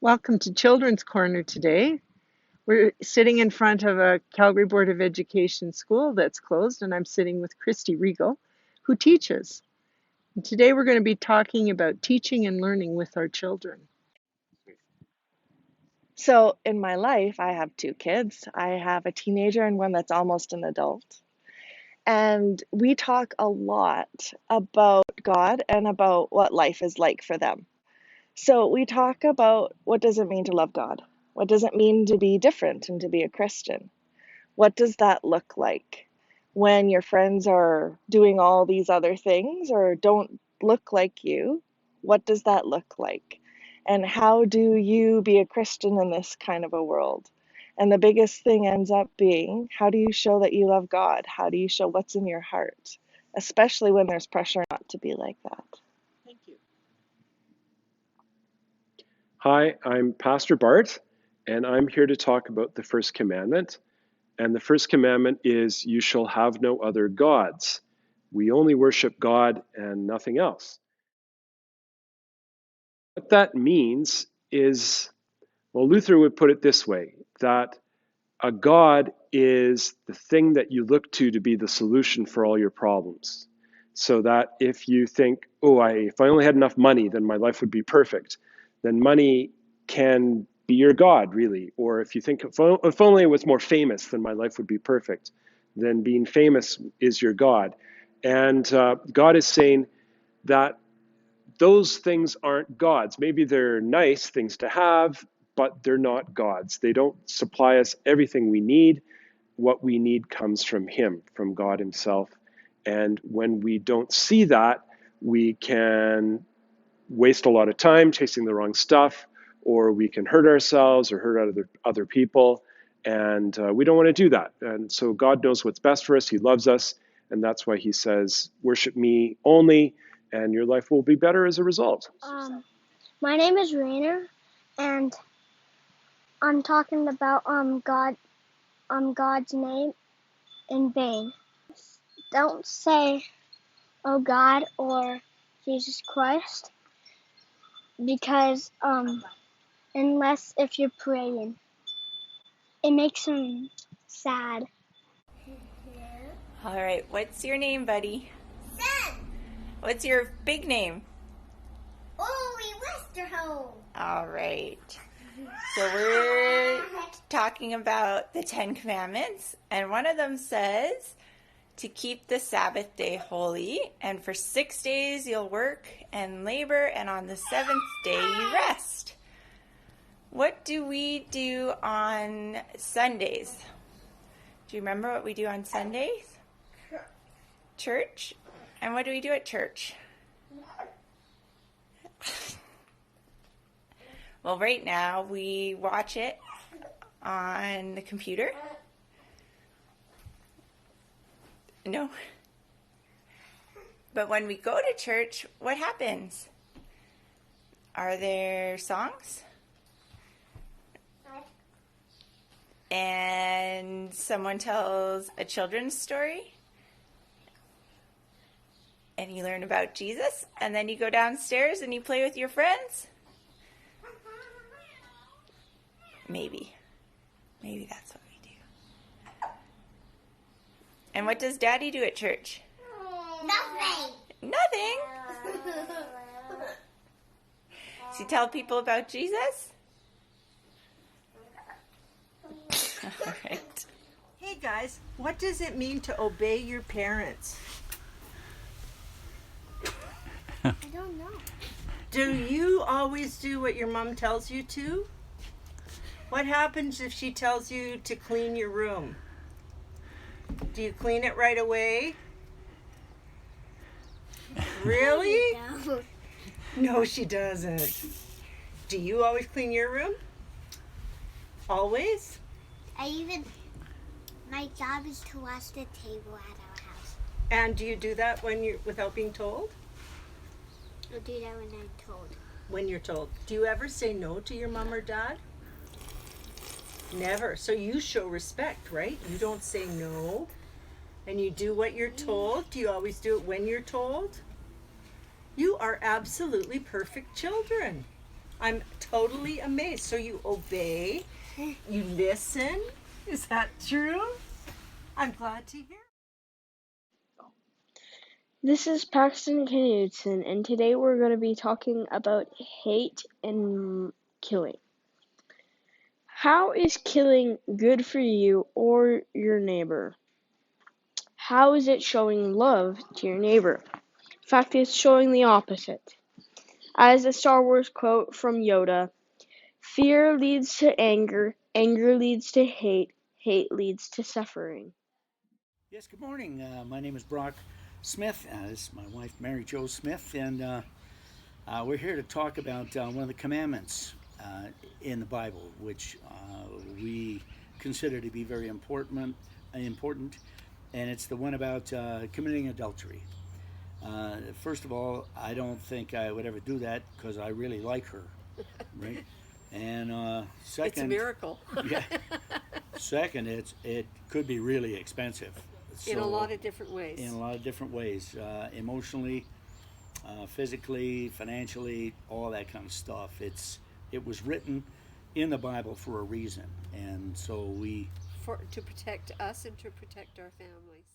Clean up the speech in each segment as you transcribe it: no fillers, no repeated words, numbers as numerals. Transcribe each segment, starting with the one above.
Welcome to Children's Corner today. We're sitting in front of a Calgary Board of Education school that's closed, and I'm sitting with Christy Regal, who teaches. And today we're going to be talking about teaching and learning with our children. So in my life, I have two kids. I have a teenager and one that's almost an adult. And we talk a lot about God and about what life is like for them. So we talk about what does it mean to love God? What does it mean to be different and to be a Christian? What does that look like when your friends are doing all these other things or don't look like you? What does that look like? And how do you be a Christian in this kind of a world? And the biggest thing ends up being, how do you show that you love God? How do you show what's in your heart? Especially when there's pressure not to be like that. Thank you. Hi, I'm Pastor Bart, and I'm here to talk about the first commandment. And the first commandment is, you shall have no other gods. We only worship God and nothing else. What that means is, well, Luther would put it this way, that a God is the thing that you look to be the solution for all your problems. So that if you think, if I only had enough money, then my life would be perfect, then money can be your God, really. Or if you think, if only I was more famous, then my life would be perfect, then being famous is your God. And God is saying that those things aren't gods. Maybe they're nice things to have, but they're not gods. They don't supply us everything we need. What we need comes from Him, from God Himself. And when we don't see that, we can waste a lot of time chasing the wrong stuff, or we can hurt ourselves or hurt other people. And we don't want to do that. And so God knows what's best for us. He loves us. And that's why He says, worship me only, and your life will be better as a result. My name is Rainer, and I'm talking about God's name in vain. Don't say, "Oh God" or "Jesus Christ," because unless if you're praying, it makes them sad. All right, what's your name, buddy? Sam! What's your big name? Oli Westerholm! All right. So we're talking about the 10 Commandments, and one of them says to keep the Sabbath day holy, and for 6 days you'll work and labor, and on the 7th day you rest. What do we do on Sundays? Do you remember what we do on Sundays? Church. And what do we do at church? Well, right now we watch it on the computer. No. But when we go to church, what happens? Are there songs? And someone tells a children's story? And you learn about Jesus, and then you go downstairs and you play with your friends? Maybe that's what we do. And what does Daddy do at church? Nothing? Does he tell people about Jesus? All right. Hey guys, what does it mean to obey your parents? I don't know. Do you always do what your mom tells you to? What happens if she tells you to clean your room? Do you clean it right away? Really? No, she doesn't. Do you always clean your room? Always? My job is to wash the table at our house. And do you do that without being told? I'll do that when I'm told. When you're told. Do you ever say no to your mom or dad? Never. So you show respect, right? You don't say no. And you do what you're told. Do you always do it when you're told? You are absolutely perfect children. I'm totally amazed. So you obey, you listen. Is that true? I'm glad to hear. This is Paxton Knudtson, and today we're going to be talking about hate and killing. How is killing good for you or your neighbor? How is it showing love to your neighbor? In fact, it's showing the opposite. As a Star Wars quote from Yoda, fear leads to anger, anger leads to hate, hate leads to suffering. Yes, good morning. My name is Brock Smith. This is my wife, Mary Jo Smith, and we're here to talk about one of the commandments in the Bible, which we consider to be very important, and it's the one about committing adultery. First of all, I don't think I would ever do that because I really like her, right? And second, it's a miracle. Yeah. Second, it could be really expensive. In a lot of different ways. In a lot of different ways, emotionally, physically, financially, all that kind of stuff. It was written in the Bible for a reason, and so to protect us and to protect our families.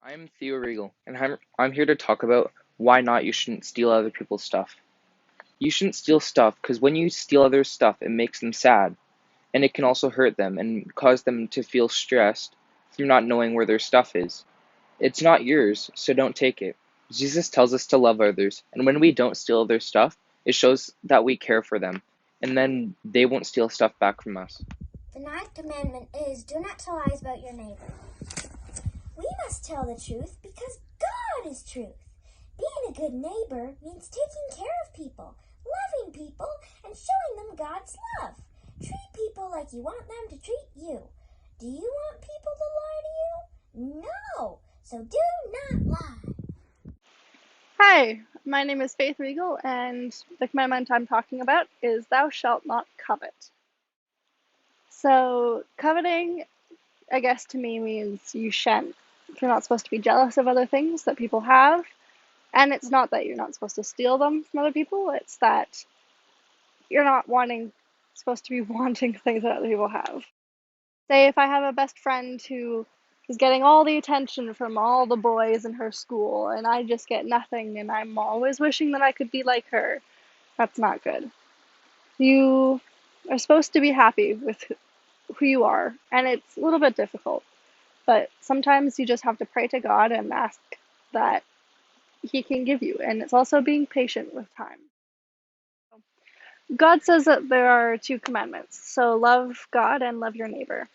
I'm Theo Regal, and I'm here to talk about why not you shouldn't steal other people's stuff. You shouldn't steal stuff because when you steal other stuff, it makes them sad, and it can also hurt them and cause them to feel stressed through not knowing where their stuff is. It's not yours, so don't take it. Jesus tells us to love others, and when we don't steal their stuff, it shows that we care for them, and then they won't steal stuff back from us. The 9th commandment is, do not tell lies about your neighbor. We must tell the truth because God is truth. Being a good neighbor means taking care of people, loving people, and showing them God's love. Treat people like you want them to treat you. Do you want people to lie to you? No, so do not lie. Hi, my name is Faith Regal, and the commandment I'm talking about is thou shalt not covet. So, coveting, I guess to me means you shan't, you're not supposed to be jealous of other things that people have, and it's not that you're not supposed to steal them from other people, it's that you're not supposed to be wanting things that other people have. Say if I have a best friend who is getting all the attention from all the boys in her school, and I just get nothing, and I'm always wishing that I could be like her. That's not good. You are supposed to be happy with who you are, and it's a little bit difficult, but sometimes you just have to pray to God and ask that He can give you, and it's also being patient with time. God says that there are 2 commandments, so love God and love your neighbor.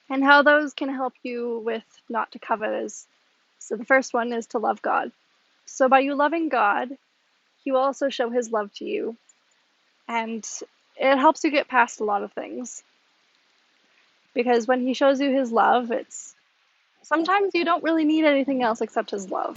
And how those can help you with not to covet is, so the first one is to love God. So by you loving God, He will also show His love to you, and it helps you get past a lot of things. Because when He shows you His love, sometimes you don't really need anything else except His love.